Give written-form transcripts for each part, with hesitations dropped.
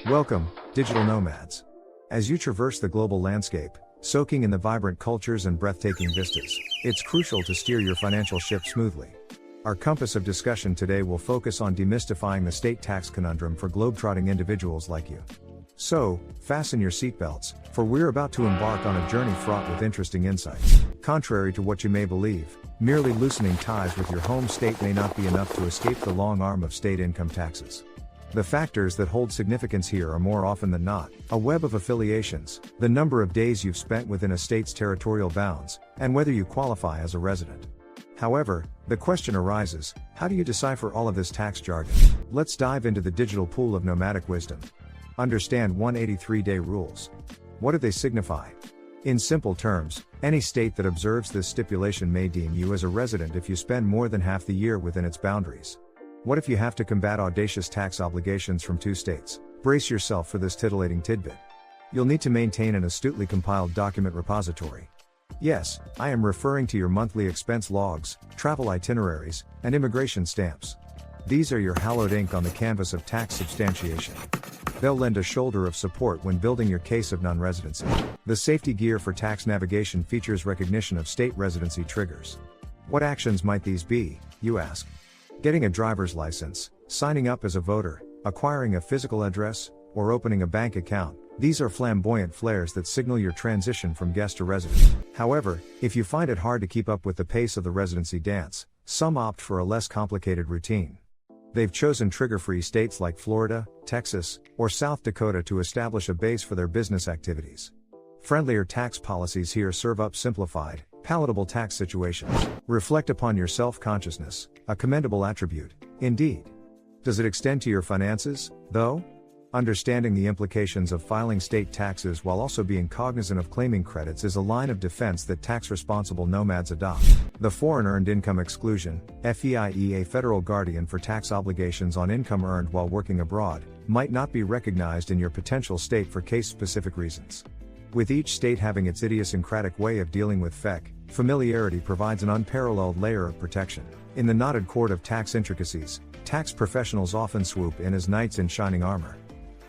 Welcome, digital nomads. As you traverse the global landscape, soaking in the vibrant cultures and breathtaking vistas, it's crucial to steer your financial ship smoothly. Our compass of discussion today will focus on demystifying the state tax conundrum for globetrotting individuals like you. So, fasten your seatbelts, for we're about to embark on a journey fraught with interesting insights. Contrary to what you may believe, merely loosening ties with your home state may not be enough to escape the long arm of state income taxes. The factors that hold significance here are more often than not a web of affiliations, the number of days you've spent within a state's territorial bounds, and whether you qualify as a resident. However, the question arises, how do you decipher all of this tax jargon? Let's dive into the digital pool of nomadic wisdom. Understand 183-day rules. What do they signify? In simple terms, any state that observes this stipulation may deem you as a resident if you spend more than half the year within its boundaries. What if you have to combat audacious tax obligations from two states? Brace yourself for this titillating tidbit. You'll need to maintain an astutely compiled document repository. Yes, I am referring to your monthly expense logs, travel itineraries, and immigration stamps. These are your hallowed ink on the canvas of tax substantiation. They'll lend a shoulder of support when building your case of non-residency. The safety gear for tax navigation features recognition of state residency triggers. What actions might these be, you ask? Getting a driver's license, signing up as a voter, acquiring a physical address, or opening a bank account. These are flamboyant flares that signal your transition from guest to resident. However, if you find it hard to keep up with the pace of the residency dance, some opt for a less complicated routine. They've chosen trigger-free states like Florida, Texas, or South Dakota to establish a base for their business activities. Friendlier tax policies here serve up simplified, palatable tax situations. Reflect upon your self-consciousness, a commendable attribute, indeed. Does it extend to your finances, though? Understanding the implications of filing state taxes while also being cognizant of claiming credits is a line of defense that tax-responsible nomads adopt. The Foreign Earned Income Exclusion, FEIE, a federal guardian for tax obligations on income earned while working abroad, might not be recognized in your potential state for case-specific reasons. With each state having its idiosyncratic way of dealing with FEC, familiarity provides an unparalleled layer of protection. In the knotted cord of tax intricacies, tax professionals often swoop in as knights in shining armor.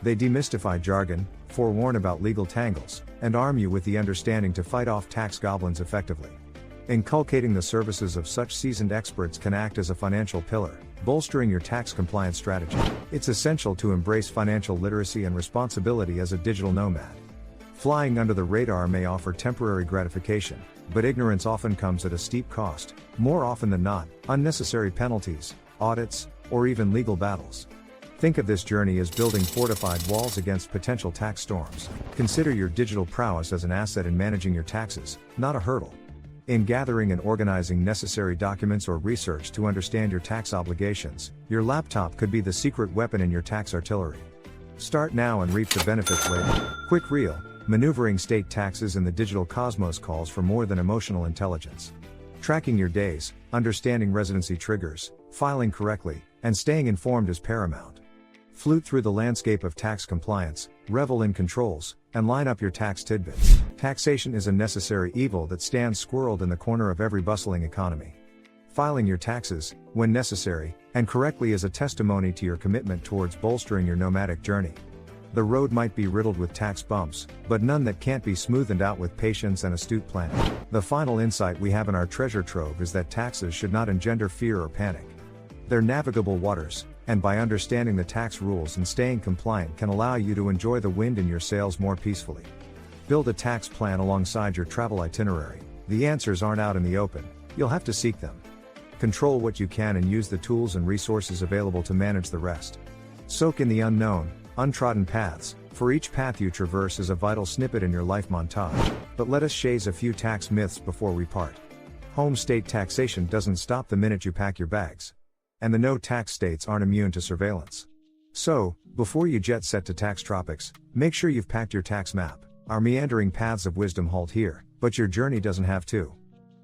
They demystify jargon, forewarn about legal tangles, and arm you with the understanding to fight off tax goblins effectively. Inculcating the services of such seasoned experts can act as a financial pillar, bolstering your tax compliance strategy. It's essential to embrace financial literacy and responsibility as a digital nomad. Flying under the radar may offer temporary gratification, but ignorance often comes at a steep cost, more often than not, unnecessary penalties, audits, or even legal battles. Think of this journey as building fortified walls against potential tax storms. Consider your digital prowess as an asset in managing your taxes, not a hurdle. In gathering and organizing necessary documents or research to understand your tax obligations, your laptop could be the secret weapon in your tax artillery. Start now and reap the benefits later. Quick reel: maneuvering state taxes in the digital cosmos calls for more than emotional intelligence. Tracking your days, understanding residency triggers, filing correctly, and staying informed is paramount. Flute through the landscape of tax compliance, revel in controls, and line up your tax tidbits. Taxation is a necessary evil that stands squirreled in the corner of every bustling economy. Filing your taxes, when necessary, and correctly is a testimony to your commitment towards bolstering your nomadic journey. The road might be riddled with tax bumps, but none that can't be smoothed out with patience and astute planning. The final insight we have in our treasure trove is that taxes should not engender fear or panic. They're navigable waters, and by understanding the tax rules and staying compliant can allow you to enjoy the wind in your sails more peacefully. Build a tax plan alongside your travel itinerary. The answers aren't out in the open, you'll have to seek them. Control what you can and use the tools and resources available to manage the rest. Soak in the unknown, untrodden paths, for each path you traverse is a vital snippet in your life montage. But let us shaze a few tax myths before we part. Home state taxation doesn't stop the minute you pack your bags. And the no-tax states aren't immune to surveillance. So, before you jet set to tax tropics, make sure you've packed your tax map. Our meandering paths of wisdom halt here, but your journey doesn't have to.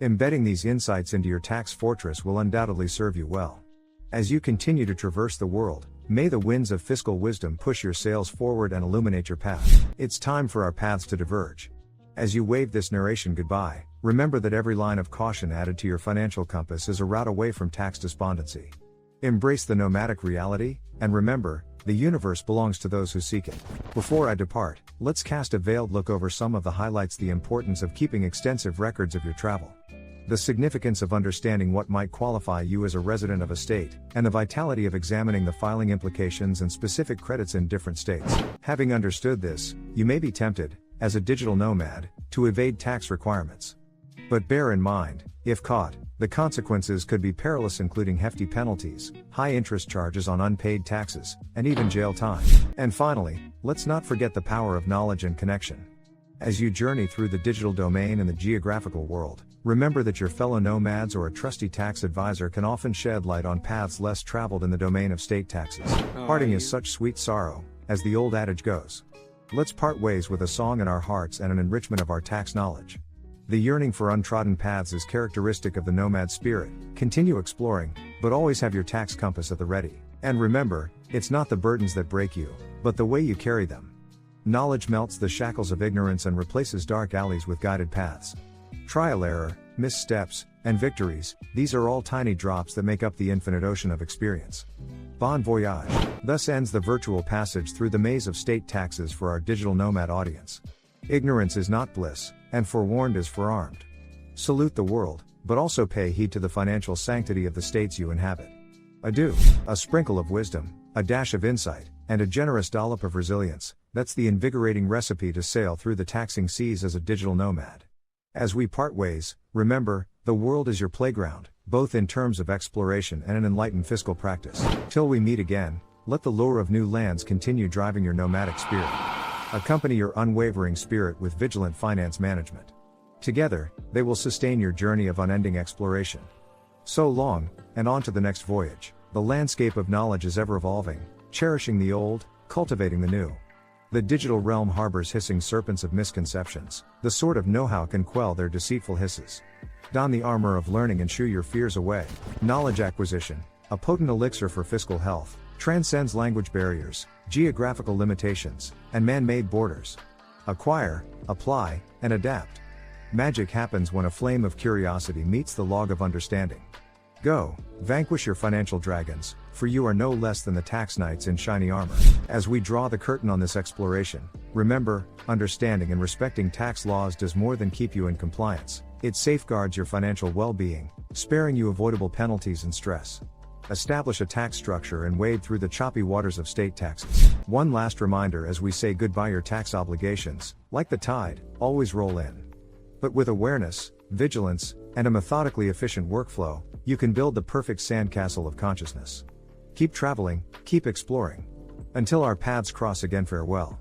Embedding these insights into your tax fortress will undoubtedly serve you well. As you continue to traverse the world, may the winds of fiscal wisdom push your sails forward and illuminate your path. It's time for our paths to diverge. As you wave this narration goodbye, remember that every line of caution added to your financial compass is a route away from tax despondency. Embrace the nomadic reality, and remember, The universe belongs to those who seek it. Before I depart, let's cast a veiled look over some of the highlights: the importance of keeping extensive records of your travel, the significance of understanding what might qualify you as a resident of a state, and the vitality of examining the filing implications and specific credits in different states. Having understood this, you may be tempted, as a digital nomad, to evade tax requirements. But bear in mind, if caught, the consequences could be perilous, including hefty penalties, high interest charges on unpaid taxes, and even jail time. And finally, let's not forget the power of knowledge and connection. As you journey through the digital domain and the geographical world, remember that your fellow nomads or a trusty tax advisor can often shed light on paths less traveled in the domain of state taxes. Parting is such sweet sorrow, as the old adage goes. Let's part ways with a song in our hearts and an enrichment of our tax knowledge. The yearning for untrodden paths is characteristic of the nomad spirit. Continue exploring, but always have your tax compass at the ready. And remember, it's not the burdens that break you, but the way you carry them. Knowledge melts the shackles of ignorance and replaces dark alleys with guided paths. Trial, error, missteps, and victories, these are all tiny drops that make up the infinite ocean of experience. Bon voyage. Thus ends the virtual passage through the maze of state taxes for our digital nomad audience. Ignorance is not bliss, and forewarned is forearmed. Salute the world, but also pay heed to the financial sanctity of the states you inhabit. Adieu. A sprinkle of wisdom, a dash of insight, and a generous dollop of resilience, that's the invigorating recipe to sail through the taxing seas as a digital nomad. As we part ways, remember, the world is your playground, both in terms of exploration and an enlightened fiscal practice. Till we meet again, let the lure of new lands continue driving your nomadic spirit. Accompany your unwavering spirit with vigilant finance management. Together, they will sustain your journey of unending exploration. So long, and on to the next voyage. The landscape of knowledge is ever evolving, cherishing the old, cultivating the new. The digital realm harbors hissing serpents of misconceptions. The sword of know-how can quell their deceitful hisses. Don the armor of learning and shoo your fears away. Knowledge acquisition, a potent elixir for fiscal health, transcends language barriers, geographical limitations, and man-made borders. Acquire, apply, and adapt. Magic happens when a flame of curiosity meets the log of understanding. Go, vanquish your financial dragons, for you are no less than the tax knights in shiny armor. As we draw the curtain on this exploration, remember, understanding and respecting tax laws does more than keep you in compliance. It safeguards your financial well-being, sparing you avoidable penalties and stress. Establish a tax structure and wade through the choppy waters of state taxes. One last reminder as we say goodbye: your tax obligations, like the tide, always roll in. But with awareness, vigilance, and a methodically efficient workflow, you can build the perfect sandcastle of consciousness. Keep traveling, keep exploring. Until our paths cross again, farewell.